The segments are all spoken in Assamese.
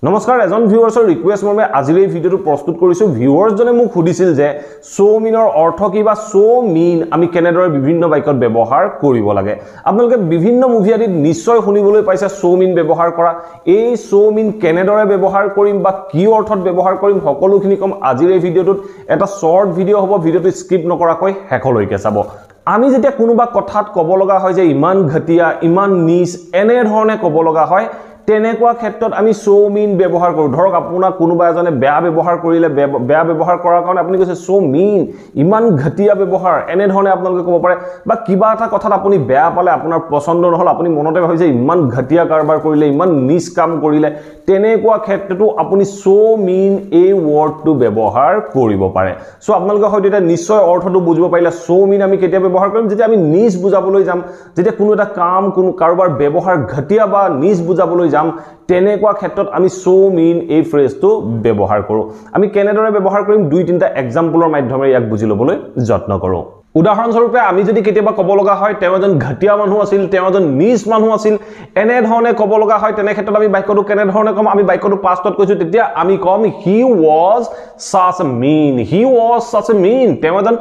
নমস্কাৰ এজন ভিউৱাৰ্ছৰ ৰিকুৱেষ্ট মৰ্মে আজিৰ এই ভিডিওটো প্ৰস্তুত কৰিছো ভিউৱাৰ্ছজনে মোক সুধিছিল যে সো মিনৰ অৰ্থ কি বা সো মিন আমি কেনেদৰে বিভিন্ন বাক্যত ব্যৱহাৰ কৰিব লাগে আপোনালোকে বিভিন্ন মুভি আদিত নিশ্চয় শুনিবলৈ পাইছে সো মিন ব্যৱহাৰ কৰা এই সো মিন কেনেদৰে ব্যৱহাৰ কৰিম বা কি অৰ্থত ব্যৱহাৰ কৰিম সকলোখিনি কম আজিৰ এই ভিডিওটোত এটা শৰ্ট ভিডিও হ'ব ভিডিওটো স্কিপ নকৰাকৈ হেকলৈকে চাব আমি যেতিয়া কোনোবা কথাত ক'ব লগা হয় যে ইমান ঘটিয়া ইমান নিচ এনে ধৰণে ক'ব লগা হয় তেনেকুৱা ক্ষেত্ৰত আমি সো মিন ব্যৱহাৰ কৰো ধৰক আপোনাক কোনোবা এজনে বেয়া ব্যৱহাৰ কৰিলে বেয়া ব্যৱহাৰ কৰাৰ কাৰণে আপুনি কৈছে সো মিন ইমান ঘটিয়া ব্যৱহাৰ এনে ধৰণে আপোনালোকে ক'ব পাৰে বা কিবা এটা কথাত আপুনি বেয়া পালে আপোনাৰ পছন্দ নহল আপুনি মনতে ভাবিছে ইমান ঘটিয়া কাৰবাৰ কৰিলে ইমান নিচ কাম কৰিলে তেনেকুৱা ক্ষেত্ৰতো আপুনি সো মিন এই ওয়াৰ্ডটো ব্যৱহাৰ কৰিব পাৰে সো আপোনালোকে হয়তো এটা নিশ্চয় অৰ্থটো বুজিব পাৰিলে সো মিন আমি কেতিয়া ব্যৱহাৰ কৰিম যেতিয়া আমি নিচ বুজাবলৈ যাম যেতিয়া কোনো এটা কাম কোনো কাৰবাৰ ব্যৱহাৰ ঘটিয়া বা নিচ বুজাবলৈ যাম তেনেকুৱা ক্ষেত্ৰত আমি সো মিন এই ফ্ৰেজটো ব্যৱহাৰ কৰো আমি কেনেদৰে ব্যৱহাৰ কৰিম দুই তিনটা এক্সাম্পলৰ মাধ্যমেৰে ইয়াক বুজি লবলৈ যত্ন কৰো উদাহৰণস্বৰূপে আমি যদি কেতিয়াবা ক'ব লগা হয় তেওঁ এজন ঘটিয়া মানুহ আছিল তেওঁ এজন নিচ মানুহ আছিল এনে ধৰণে ক'ব লগা হয় তেনে ক্ষেত্ৰত আমি বাক্যটো কেনে ধৰণে কম আমি বাক্যটো পাষ্টত কৈছো তেতিয়া আমি কম হি ওয়াজ সাচ এ মিন তেওঁ এজন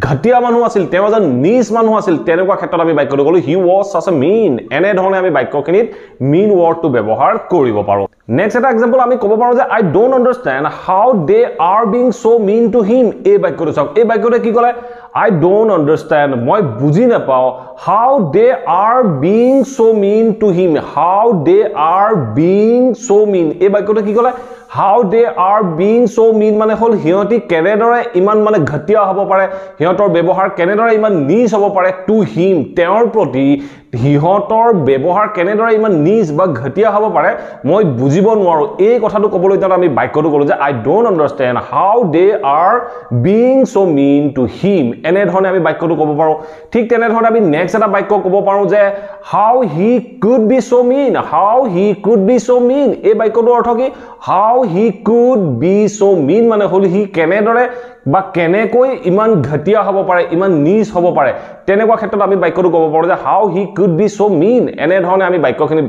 ঘটিয়া মানুহ আছিল তেওঁ এজন নিচ মানুহ আছিল তেনেকুৱা ক্ষেত্ৰত আমি বাক্যটো কলো হি ওয়াজ সাচ এ মিন এনে ধৰণে আমি বাক্যখিনিত মিন ওয়াৰ্ডটো ব্যৱহাৰ কৰিব পাৰো নেক্সট এটা এক্সাম্পল আমি ক'ব পাৰো যে I don't understand how they are being so mean to him এই বাক্যটো চাওক এই বাক্যটো কি ক'লে I don't understand মই বুজি নাপাও how they are being so mean to him how they are being so mean এই বাক্যটো কি ক'লে how they are being so mean মানে হল হিয়তি কেনেদৰে ইমান মানে ঘটিয়া হ'ব পাৰে হিয়তৰ ব্যৱহাৰ কেনেদৰে ইমান নিচ হ'ব পাৰে to him তেওঁৰ প্ৰতি হিয়তৰ ব্যৱহাৰ কেনেদৰে ইমান নিচ বা ঘটিয়া হ'ব পাৰে মই বুজিব নোৱাৰো এই কথাটো ক'বলৈ যাওঁতে আমি বাক্যটো ক'লো যে I don't understand how they are being so mean to him এনে ধৰণে আমি বাক্যটো ক'ব পাৰো ঠিক তেনে ধৰণে আমি নেক্সট এটা বাক্য ক'ব পাৰো যে how he could be so mean এই বাক্যটোৰ অৰ্থ কি how he could be so mean মানে হল হি কেনেদৰে বা কেনেকৈ ইমান ঘটিয়া হ'ব পাৰে ইমান নিচ হ'ব পাৰে তেনেকুৱা ক্ষেত্ৰত আমি বাক্যটো ক'ব পাৰো যে how he could be so mean এনে ধৰণে আমি বাক্যখিনি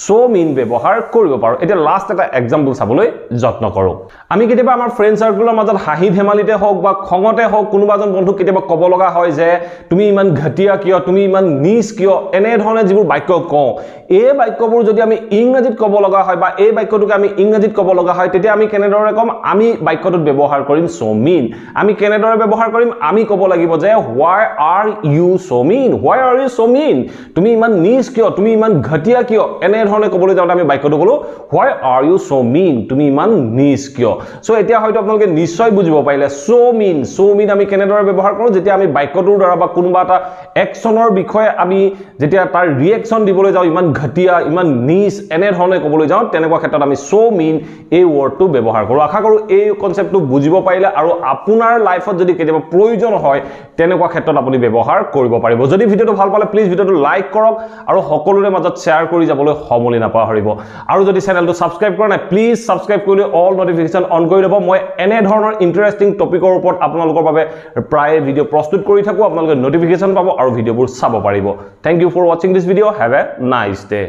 so mean ব্যৱহাৰ কৰিব পাৰো এটা লাষ্ট এটা এক্সাম্পল চাবলৈ যত্ন কৰো আমি কেতিয়াবা আমাৰ ফ্ৰেন্ড সাৰ্কেলৰ মাজত হাঁহি ধেমালিতে হওক বা খঙতে হওক কোনোবাজন বন্ধু কেতিয়াবা ক'ব লগা হয় যে তুমি ইমান ঘটিয়া কিয় তুমি ইমান নিচ কিয় এনে ধৰণে যিবোৰ বাক্য কওঁ এই বাক্যবোৰ যদি আমি ইংৰাজীত ক'ব লগা হয় বা এই বাক্যটোকে আমি ইংৰাজীত ক'ব লগা হয় তেতিয়া আমি কেনেদৰে কম আমি বাক্যটোত ব্যৱহাৰ কৰিম so mean আমি কেনেদৰে ব্যৱহাৰ কৰিম আমি ক'ব লাগিব যে why are you so mean তুমি ইমান নিচ কিয় তুমি ইমান ঘটিয়া কিয় এনে ধৰণে ক'বলৈ যাওঁতে আমি বাক্যটো ক'লো why are you so mean তুমি ইমান নিচ কিয় সো এতিয়া হয়তো আপোনালোকে নিশ্চয় বুজিব পাৰিলে so mean আমি কেনেদৰে ব্যৱহাৰ কৰো যেতিয়া আমি বাক্যটোৰ দ্বাৰা বা কোনোবা এটা একচনৰ বিষয়ে আমি যেতিয়া তাৰ ৰিএকচন দিবলৈ যাওঁ ইমান ঘটিয়া ইমান নিচ এনে ধৰণে ক'বলৈ যাওঁ তেনেকুৱা ক্ষেত্ৰত আমি so mean এই ওয়াৰ্ডটো ব্যৱহাৰ কৰো আশা কৰো এই কনসেপ্টটো বুজিব পাৰিলে আৰু আপোনাৰ লাইফত যদি কেতিয়াবা প্ৰয়োজন হয় তেনেকুৱা ক্ষেত্ৰত আপুনি ব্যৱহাৰ কৰিব পাৰিব যদি ভিডিওটো ভাল পালে প্লিজ ভিডিওটো লাইক কৰক আৰু সকলোৰে মাজত শেয়াৰ কৰি যাবলৈ সমলি নাপাহৰিব আৰু যদি চেনেলটো সাবস্ক্ৰাইব কৰা নাই প্লিজ সাবস্ক্ৰাইব কৰি অল নটিফিকেশন অন কৰি ল'ব মই এনে ধৰণৰ ইন্টাৰেষ্টিং টপিকৰ ওপৰত আপোনালোকৰ বাবে প্ৰায় ভিডিও প্ৰস্তুত কৰি থাকো আপোনালোকে নটিফিকেশন পাব আৰু ভিডিওবোৰ চাব পাৰিব thank you for watching this video have a nice day